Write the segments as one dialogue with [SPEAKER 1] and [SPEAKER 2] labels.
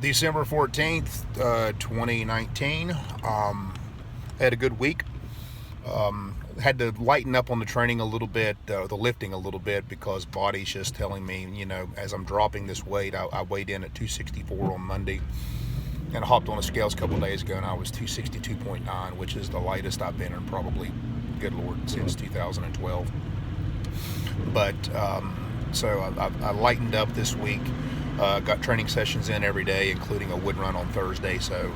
[SPEAKER 1] December 14th, 2019. Had a good week. Had to lighten up on the training a little bit, the lifting a little bit, because body's just telling me, as I'm dropping this weight, I weighed in at 264 on Monday, and I hopped on the scales a couple of days ago, and I was 262.9, which is the lightest I've been in probably, good Lord, since 2012. But so I lightened up this week. Got training sessions in every day, including a wood run on Thursday. So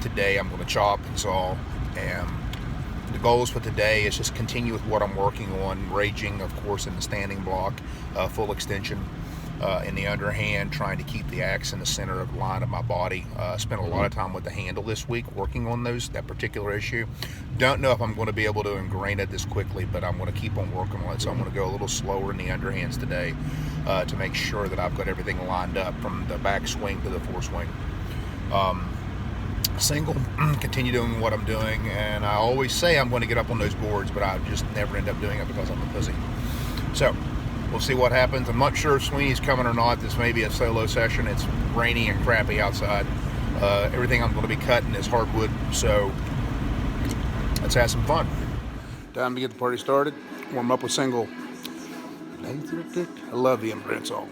[SPEAKER 1] today I'm going to chop and saw, and the goals for today is just continue with what I'm working on, raging, of course, in the standing block, full extension in the underhand, trying to keep the axe in the center of the line of my body. Spent a lot of time with the handle this week working on that particular issue. Don't know if I'm going to be able to ingrain it this quickly, but I'm going to keep on working on it. So I'm going to go a little slower in the underhands today to make sure that I've got everything lined up from the back swing to the foreswing. Single, continue doing what I'm doing, and I always say I'm going to get up on those boards, but I just never end up doing it because I'm a pussy. So we'll see what happens. I'm not sure if Sweeney's coming or not. This may be a solo session. It's rainy and crappy outside. Everything I'm going to be cutting is hardwood, so let's have some fun. Time to get the party started. Warm up with single. I love the imprint song.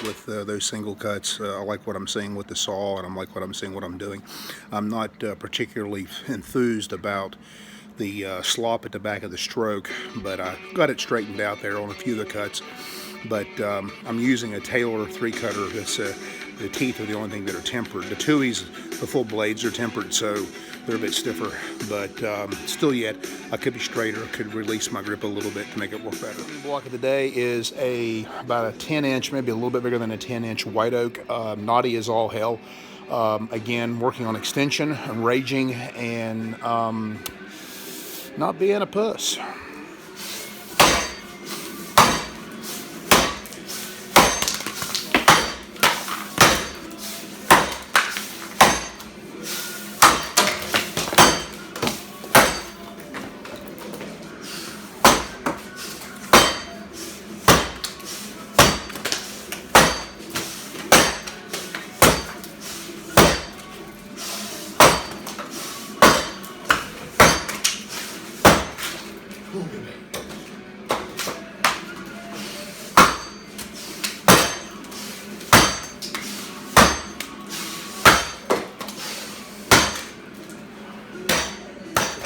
[SPEAKER 1] With those single cuts, I like what I'm seeing with the saw, and I like what I'm seeing what I'm doing. I'm not particularly enthused about the slop at the back of the stroke, but I got it straightened out there on a few of the cuts. But I'm using a Taylor 3-cutter. That's the teeth are the only thing that are tempered. The Tui's, the full blades are tempered, so they're a bit stiffer, but still yet, I could be straighter, could release my grip a little bit to make it work better. The block of the day is about a 10-inch, maybe a little bit bigger than a 10-inch white oak, knotty as all hell. Again, working on extension and raging and not being a puss.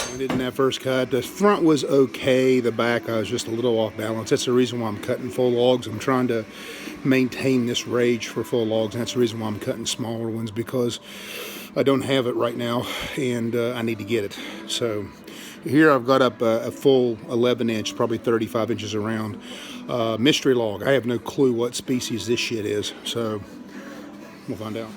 [SPEAKER 1] I did in that first cut. The front was okay. The back, I was just a little off balance. That's the reason why I'm cutting full logs. I'm trying to maintain this rage for full logs. And that's the reason why I'm cutting smaller ones, because I don't have it right now, and I need to get it. So here I've got up a full 11-inch, probably 35 inches around, mystery log. I have no clue what species this shit is, so we'll find out.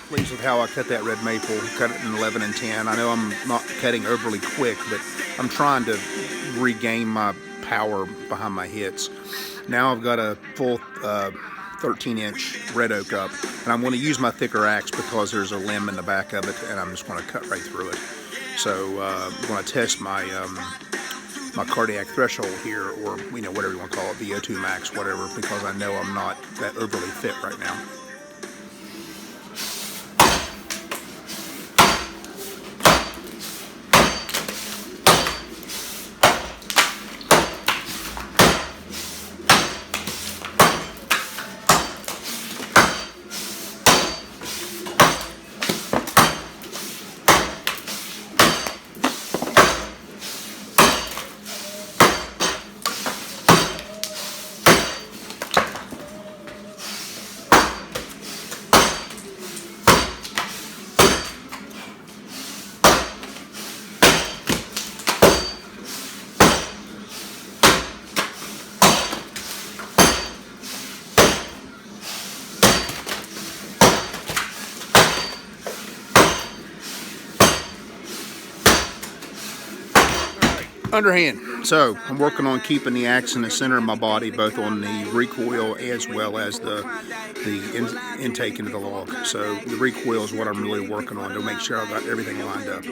[SPEAKER 1] Pleased with how I cut that red maple, cut it in 11 and 10. I know I'm not cutting overly quick, but I'm trying to regain my power behind my hits. Now I've got a full 13-inch red oak up, and I'm going to use my thicker axe because there's a limb in the back of it, and I'm just going to cut right through it. So I'm going to test my my cardiac threshold here, or whatever you want to call it, VO2 max, whatever, because I know I'm not that overly fit right now. Underhand. So I'm working on keeping the axe in the center of my body, both on the recoil as well as the intake into the log. So the recoil is what I'm really working on to make sure I got everything lined up.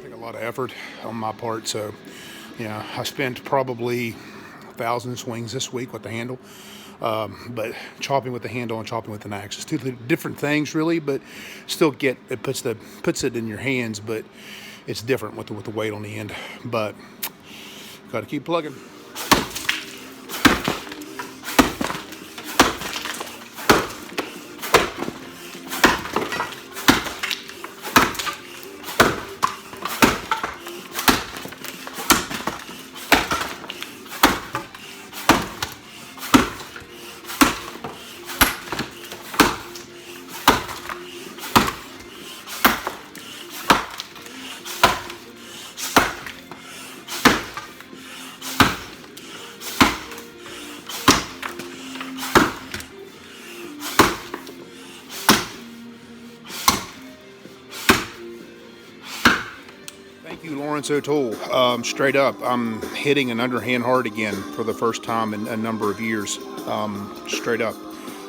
[SPEAKER 1] A lot of effort on my part, so I spent probably 1,000 swings this week with the handle, but chopping with the handle and chopping with an axe is two different things really, but still it puts it in your hands, but it's different with the weight on the end. But got to keep plugging. Thank you, Lawrence O'Toole. Straight up, I'm hitting an underhand hard again for the first time in a number of years. Straight up.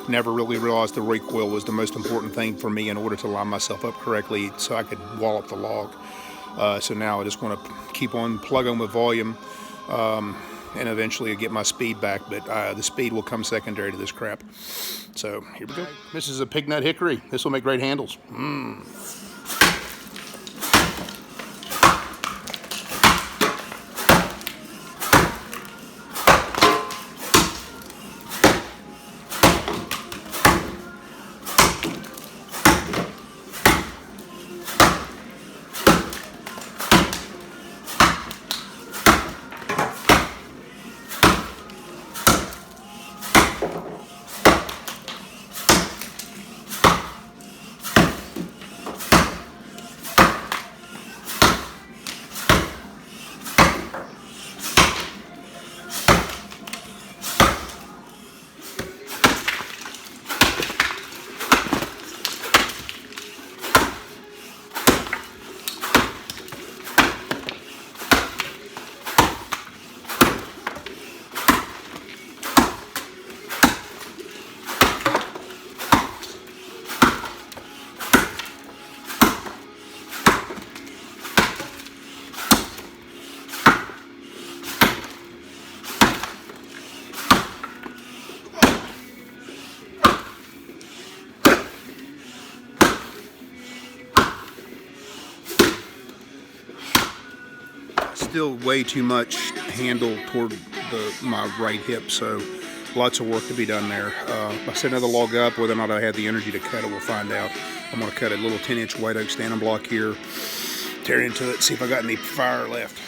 [SPEAKER 1] Never really realized the recoil was the most important thing for me in order to line myself up correctly so I could wallop the log. So now I just want to keep on plugging with volume and eventually get my speed back, but the speed will come secondary to this crap. So here we go. This is a pig nut hickory. This will make great handles. still way too much handle toward my right hip, so lots of work to be done there. I set another log up. Whether or not I have the energy to cut it, we'll find out. I'm going to cut a little 10-inch white oak standing block here, tear into it, see if I got any fire left.